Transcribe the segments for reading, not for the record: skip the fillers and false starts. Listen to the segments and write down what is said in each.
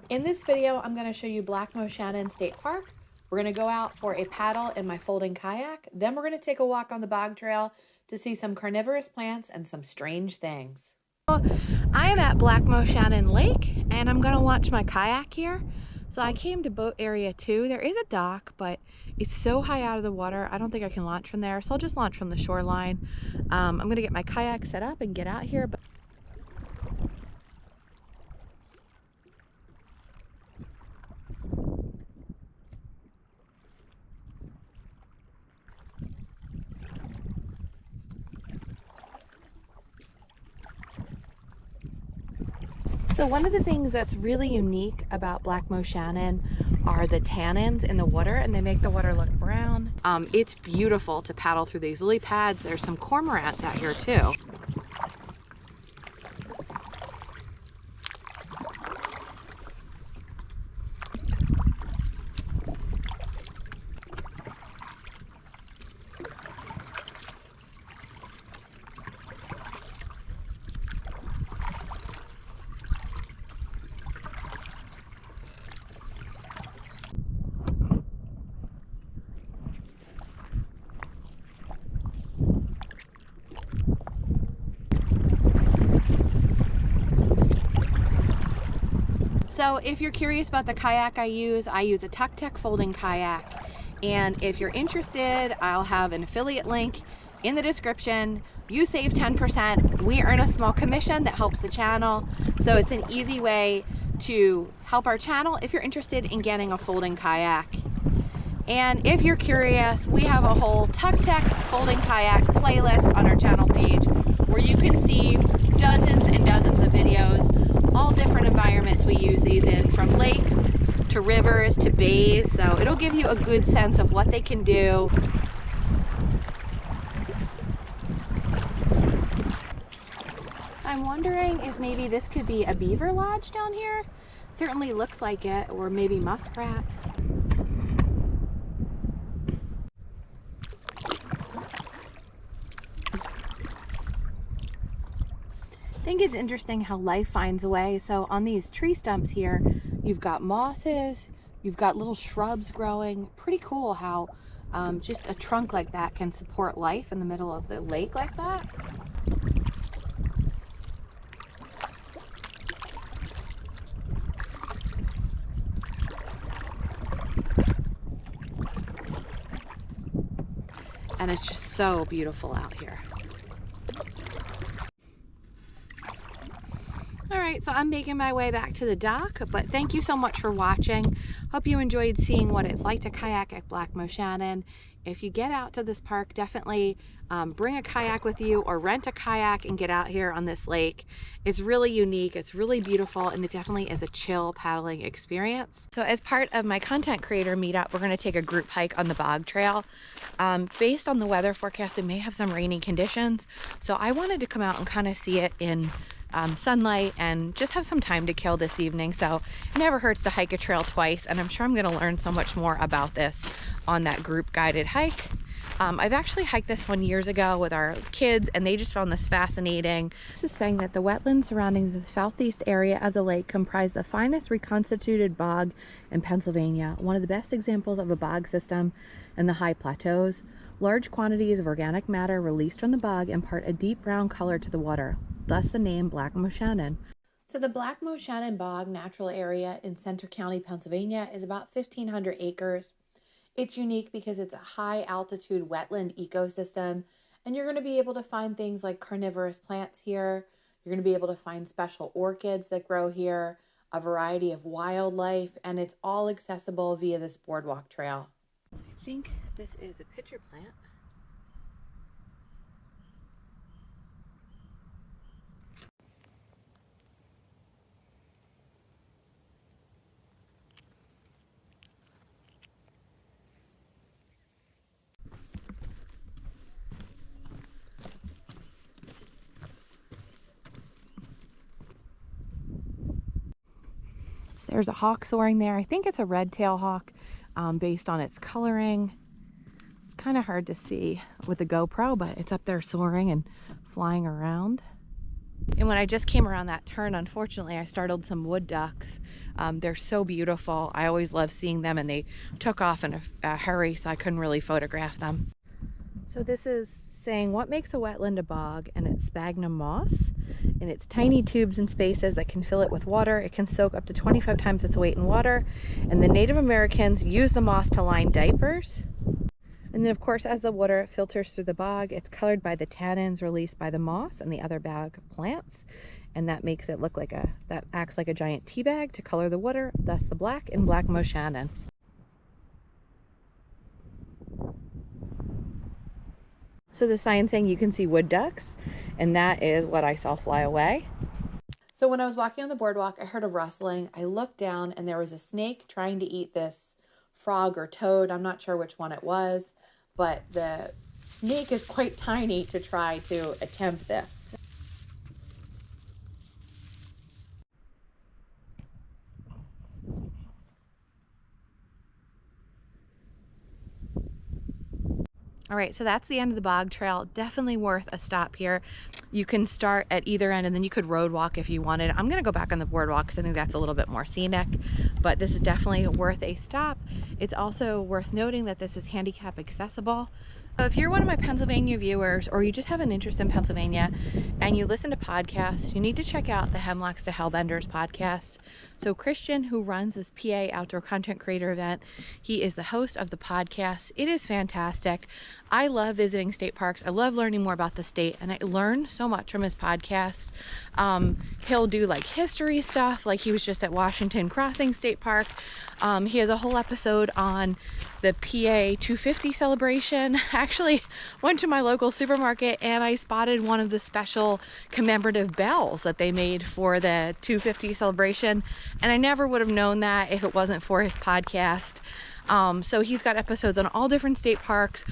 In this video, I'm going to show you Black Moshannon State Park. We're going to go out for a paddle in my folding kayak. Then we're going to take a walk on the Bog Trail to see some carnivorous plants and some strange things. I am at Black Moshannon Lake and I'm going to launch my kayak here. So I came to boat area 2. There is a dock, but it's so high out of the water, I don't think I can launch from there. So I'll just launch from the shoreline. I'm going to get my kayak set up and get out here. So one of the things that's really unique about Black Moshannon are the tannins in the water, and they make the water look brown. It's beautiful to paddle through these lily pads. There's some cormorants out here too. So if you're curious about the kayak I use a Tucktec folding kayak. And if you're interested, I'll have an affiliate link in the description. You save 10%. We earn a small commission that helps the channel. So it's an easy way to help our channel if you're interested in getting a folding kayak. And if you're curious, we have a whole Tucktec folding kayak playlist on our channel page where you can see dozens and dozens of videos, all different environments we use these in, from lakes to rivers to bays. So it'll give you a good sense of what they can do. So I'm wondering if maybe this could be a beaver lodge down here. Certainly looks like it, or maybe muskrat. I think it's interesting how life finds a way. So on these tree stumps here, you've got mosses, you've got little shrubs growing. Pretty cool how just a trunk like that can support life in the middle of the lake like that. And it's just so beautiful out here. Alright, so I'm making my way back to the dock, but thank you so much for watching. Hope you enjoyed seeing what it's like to kayak at Black Moshannon. If you get out to this park, definitely bring a kayak with you or rent a kayak and get out here on this lake. It's really unique, it's really beautiful, and it definitely is a chill paddling experience. So as part of my content creator meetup, we're going to take a group hike on the Bog Trail. Based on the weather forecast, we may have some rainy conditions, so I wanted to come out and kind of see it in sunlight and just have some time to kill this evening. So it never hurts to hike a trail twice, and I'm sure I'm going to learn so much more about this on that group guided hike. I've actually hiked this one years ago with our kids, and they just found this fascinating. This is saying that the wetlands surrounding the southeast area of the lake comprise the finest reconstituted bog in Pennsylvania, one of the best examples of a bog system in the high plateaus. Large quantities of organic matter released from the bog impart a deep brown color to the water, thus the name Black Moshannon. So the Black Moshannon Bog natural area in Centre County, Pennsylvania is about 1,500 acres. It's unique because it's a high altitude wetland ecosystem, and you're going to be able to find things like carnivorous plants here. You're going to be able to find special orchids that grow here, a variety of wildlife, and it's all accessible via this boardwalk trail. I think this is a pitcher plant. So there's a hawk soaring there. I think it's a red-tailed hawk based on its coloring. It's kind of hard to see with the GoPro, but it's up there soaring and flying around. And when I just came around that turn, unfortunately, I startled some wood ducks. They're so beautiful. I always love seeing them, and they took off in a hurry, so I couldn't really photograph them. So this is saying what makes a wetland a bog, and it's sphagnum moss. And it's tiny tubes and spaces that can fill it with water. It can soak up to 25 times its weight in water. And the Native Americans use the moss to line diapers. And then of course, as the water filters through the bog, it's colored by the tannins released by the moss and the other bog plants. And that makes it look like that acts like a giant tea bag to color the water, thus the black in Black Moshannon. So the sign saying you can see wood ducks, and that is what I saw fly away. So when I was walking on the boardwalk, I heard a rustling. I looked down and there was a snake trying to eat this frog or toad. I'm not sure which one it was, but the snake is quite tiny to try to attempt this. All right, so that's the end of the Bog Trail. Definitely worth a stop here. You can start at either end and then you could road walk if you wanted. I'm gonna go back on the boardwalk because I think that's a little bit more scenic, but this is definitely worth a stop. It's also worth noting that this is handicap accessible. So if you're one of my Pennsylvania viewers, or you just have an interest in Pennsylvania and you listen to podcasts, you need to check out the Hemlocks to Hellbenders podcast. So Christian, who runs this PA outdoor content creator event, he is the host of the podcast. It is fantastic. I love visiting state parks. I love learning more about the state, and I learn so much from his podcast. He'll do like history stuff, like he was just at Washington Crossing State Park. He has a whole episode on the PA 250 celebration. I actually went to my local supermarket and I spotted one of the special commemorative bells that they made for the 250 celebration, and I never would have known that if it wasn't for his podcast. So he's got episodes on all different state parks,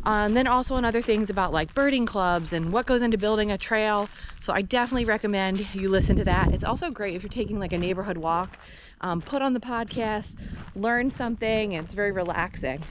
and then also on other things about like birding clubs and what goes into building a trail. So I definitely recommend you listen to that. It's also great if you're taking like a neighborhood walk. Put on the podcast, learn something, and it's very relaxing.